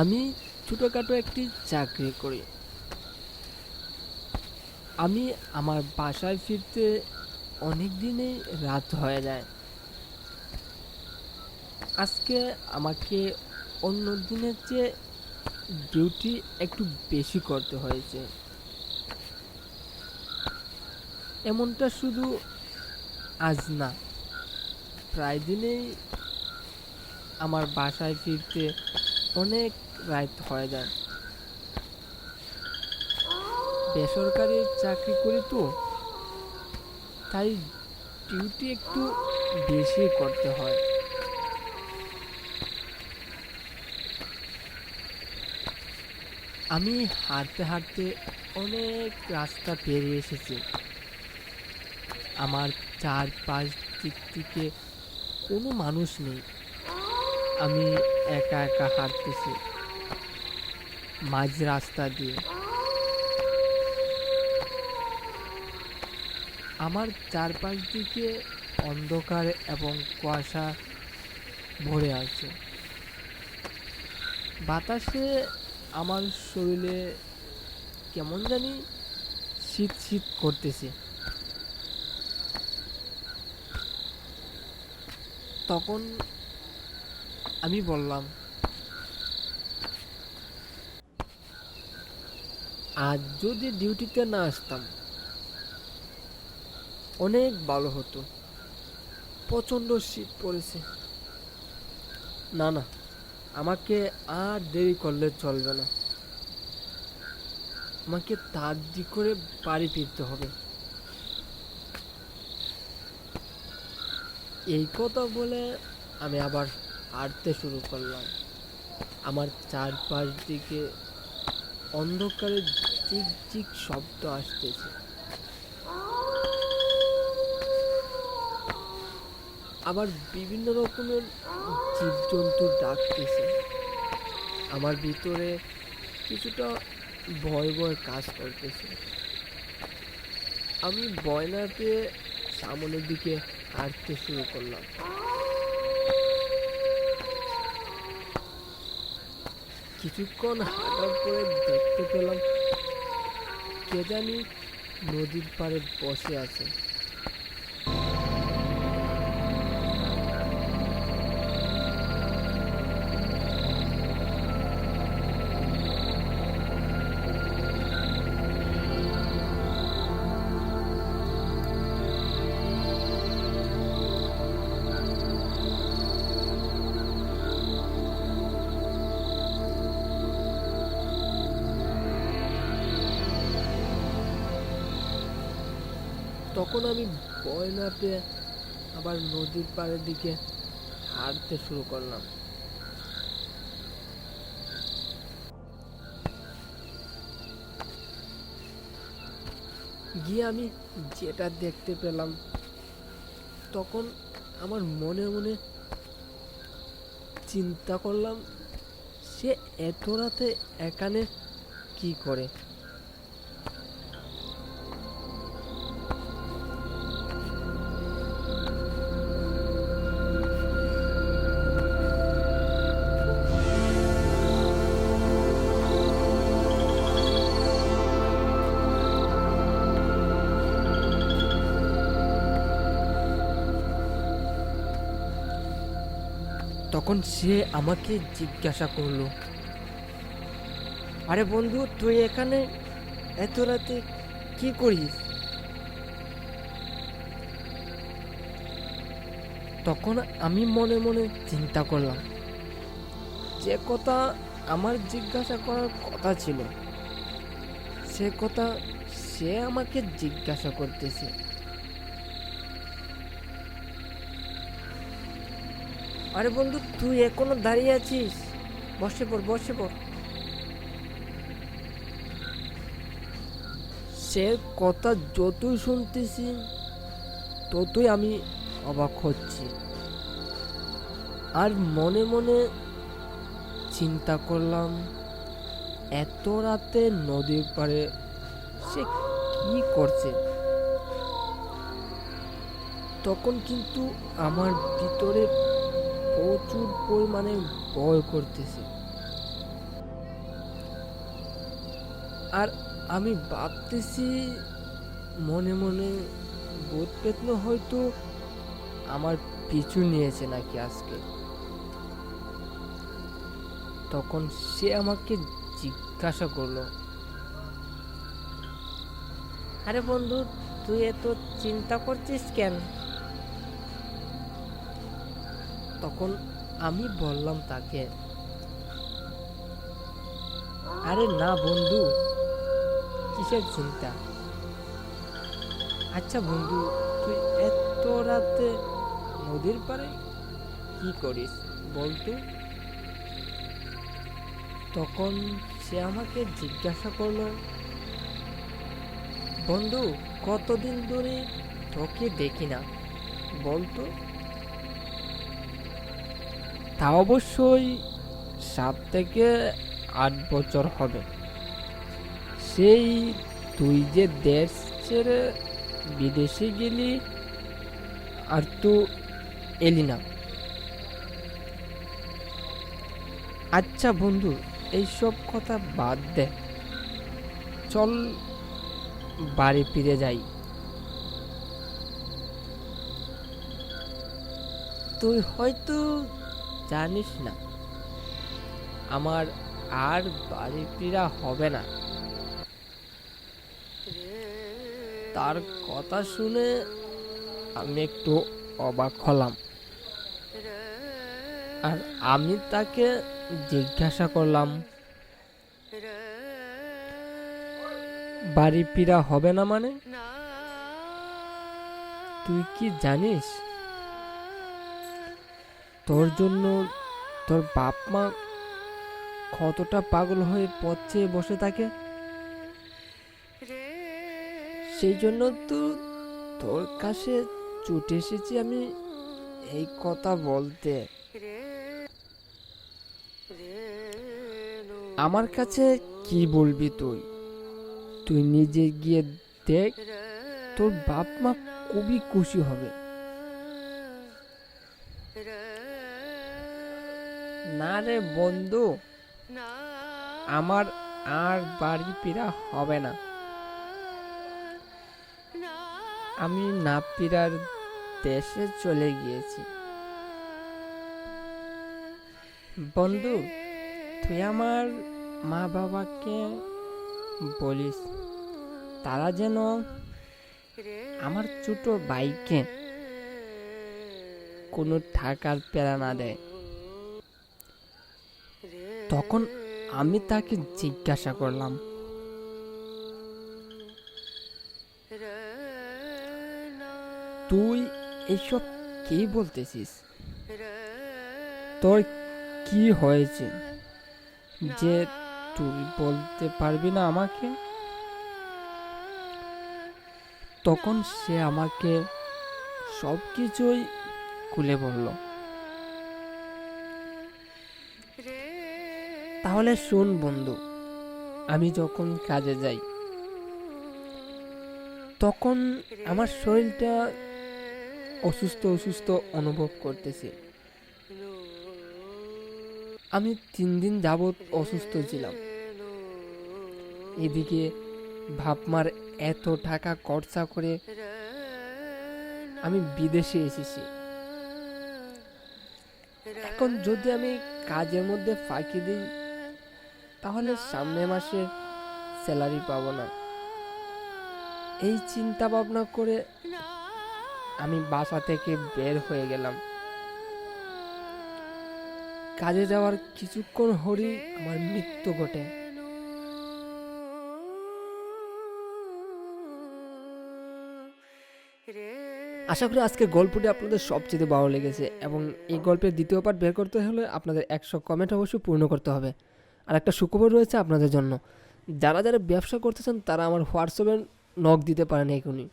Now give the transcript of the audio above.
আমি ছোটোখাটো একটি চাকরি করি। আমি আমার বাসায় ফিরতে অনেক দিনেই রাত হয়ে যায়। আজকে আমাকে অন্য দিনের চেয়ে ডিউটি একটু বেশি করতে হয়েছে। এমনটা শুধু আজ না, প্রায় দিনেই আমার বাসায় ফিরতে অনেক রাত হয়ে যায়। বেসরকারি চাকরি করি তো, তাই ডিউটি একটু বেশি করতে হয়। আমি হাঁটতে হাঁটতে অনেক রাস্তা পেরিয়ে এসেছি। আমার চারপাশ দিক থেকে কোনো মানুষ নেই। আমি একা একা হাঁটতেছি মাঝ রাস্তা দিয়ে। আমার চারপাশ দিকে অন্ধকার এবং কুয়াশা ভরে আছে। বাতাসে আমার শরীরে কেমন জানি শীত শীত করতেছে। তখন আমি বললাম, আজ যদি ডিউটিতে না আসতাম অনেক ভালো হতো। প্রচণ্ড শীত পড়েছে। না না, আমাকে আর দেরি করলে চলবে না। আমাকে তাড়াতাড়ি করে বাড়ি ফিরতে হবে। এই কথা বলে আমি আবার হাঁটতে শুরু করলাম। আমার চারপাশ দিকে অন্ধকারে চিক চিক শব্দ আসতেছে। আবার বিভিন্ন রকমের জীবজন্তু ডাকতেছে। আমার ভিতরে কিছুটা ভয় ভয় কাজ করতেছে। আমি ভয় না পেয়ে সামনের দিকে হাঁটতে শুরু করলাম। কিছুক্ষণ হাঁটার পরে দেখতে পেলাম কে জানি নদীর পাড়ে বসে আছে। তখন আমি ভয় না পেয়ে আবার নদীর পাড়ের দিকে হাঁটতে শুরু করলাম। গিয়ে আমি যেটা দেখতে পেলাম, তখন আমার মনে মনে চিন্তা করলাম, সে এত রাতে এখানে কি করে। তখন সে আমাকে জিজ্ঞাসা করলো, আরে বন্ধু, তুই এখানে এত রাতে কি করিস? তখন আমি মনে মনে চিন্তা করলাম, যে কথা আমার জিজ্ঞাসা করার কথা ছিল সে কথা সে আমাকে জিজ্ঞাসা করতেছে। আরে বন্ধু, তুই এখনো দাঁড়িয়ে আছিস? বসে পড়, বসে পড়। সে কথা যতই শুনতেছি ততই আমি অবাক হচ্ছি। আর মনে মনে চিন্তা করলাম, এত রাতে নদীর পাড়ে সে কি করছে। তখন কিন্তু আমার ভিতরে প্রচুর পরিমাণে ভয় করতেছে। আর আমি ভাবতেছি মনে মনে ভূত পেতন হয়তো আমার পিছু নিয়েছে নাকি আজকে। তখন সে আমাকে জিজ্ঞাসা করলো, আরে বন্ধু, তুই এত চিন্তা করছিস কেন? তখন আমি বললাম তাকে, আরে না বন্ধু, কিসের চিন্তা? আচ্ছা বন্ধু, তুই এত রাতে নদীর পাড়ে কি করিস বলতো? তখন সে আমাকে জিজ্ঞাসা করলো, বন্ধু, কতদিন ধরে তোকে দেখি না বলতো? তা অবশ্যই 7 থেকে 8 বছর হবে। সেই তুই যে দেশ ছেড়ে বিদেশে গেলি আর তো এলি না। আচ্ছা বন্ধু, এইসব কথা বাদ দে, চল বাড়ি ফিরে যাই। তুই হয়তো জানিস না, আমার আর বাড়ি ফিরা হবে না। তার কথা শুনে আমি একটু অবাক হলাম, আর আমি তাকে জিজ্ঞাসা করলাম, বাড়ি ফিরা হবে না মানে? তুই কি জানিস তোর জন্য তোর বাপ মা কতটা পাগল হয়ে পথ চেয়ে বসে থাকে? সেই জন্য তো তোর কাছে ছুটে এসেছি আমি এই কথা বলতে। আমার কাছে কি বলবি তুই? তুই নিজে গিয়ে দেখ, তোর বাপ মা খুবই খুশি হবে। না রে বন্ধু, আমার আর বাড়ি ফেরা হবে না। আমি না ফেরার দেশে চলে গিয়েছি। বন্ধু, তুই আমার মা বাবাকে বলিস তারা যেন আমার ছোট ভাইকে কোনো টাকার পেরা না দেয়। তখন আমি তাকে জিজ্ঞাসা করলাম, তুই এইসব কি বলতেছিস? তোর কি হয়েছে যে তুই বলতে পারবি না আমাকে? তখন সে আমাকে সব কিছুই খুলে বলল। তাহলে শোন বন্ধু, আমি যখন কাজে যাই তখন আমার শরীরটা অসুস্থ অসুস্থ অনুভব করতেছি। আমি 3 দিন যাবৎ অসুস্থ ছিলাম। এদিকে বাপ-মার এত টাকা খরচা করে আমি বিদেশে এসেছি। এখন যদি আমি কাজের মধ্যে ফাঁকি দিই তাহলে সামনের মাসে স্যালারি পাবো না। এই চিন্তা ভাবনা করে আমি বাসা থেকে বের হয়ে গেলাম। কাজে যাওয়ার কিছুক্ষণ হলেই আমার মৃত্যু ঘটে। আশা করি আজকের গল্পটি আপনাদের সবচেয়ে ভালো লেগেছে, এবং এই গল্পের দ্বিতীয় পার্ট বের করতে হলে আপনাদের 100 কমেন্ট অবশ্যই পূর্ণ করতে হবে। আর একটা সুখবর রয়েছে আপনাদের জন্য, যারা যারা ব্যবসা করতেছেন তারা আমার হোয়াটসঅ্যাপে নক দিতে পারেন এখনই।